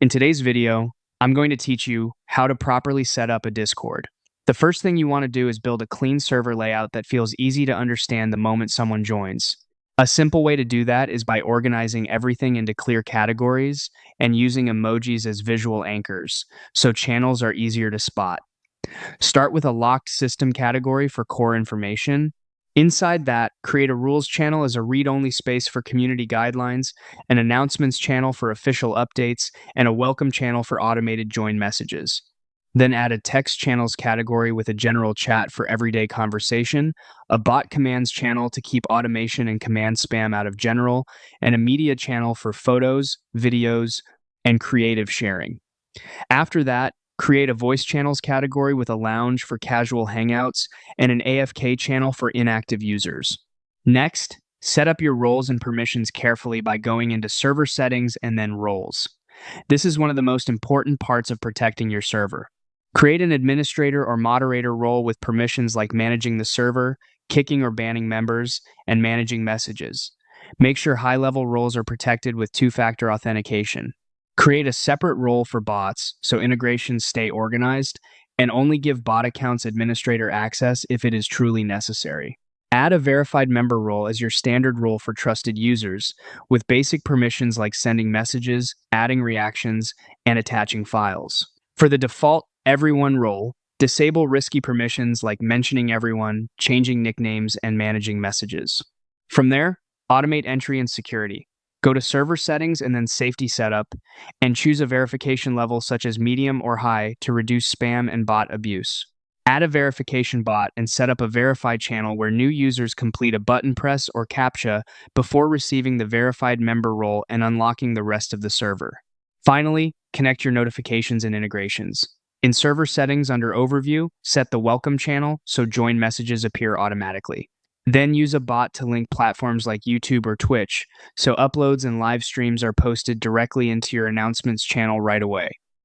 In today's video, I'm going to teach you how to properly set up a Discord. The first thing you want to do is build a clean server layout that feels easy to understand the moment someone joins. A simple way to do that is by organizing everything into clear categories and using emojis as visual anchors, so channels are easier to spot. Start with a locked system category for core information. Inside that, create a rules channel as a read-only space for community guidelines, an announcements channel for official updates, and a welcome channel for automated join messages. Then add a text channels category with a general chat for everyday conversation, a bot commands channel to keep automation and command spam out of general, and a media channel for photos, videos, and creative sharing. After that, create a voice channels category with a lounge for casual hangouts and an AFK channel for inactive users. Next, set up your roles and permissions carefully by going into server settings and then roles. This is one of the most important parts of protecting your server. Create an administrator or moderator role with permissions like managing the server, kicking or banning members, and managing messages. Make sure high-level roles are protected with two-factor authentication. Create a separate role for bots so integrations stay organized, and only give bot accounts administrator access if it is truly necessary. Add a verified member role as your standard role for trusted users, with basic permissions like sending messages, adding reactions, and attaching files. For the default everyone role, disable risky permissions like mentioning everyone, changing nicknames, and managing messages. From there, automate entry and security. Go to server settings and then safety setup, and choose a verification level such as medium or high to reduce spam and bot abuse. Add a verification bot and set up a verified channel where new users complete a button press or CAPTCHA before receiving the verified member role and unlocking the rest of the server. Finally, connect your notifications and integrations. In server settings under Overview, set the welcome channel so join messages appear automatically. Then use a bot to link platforms like YouTube or Twitch, so uploads and live streams are posted directly into your announcements channel right away.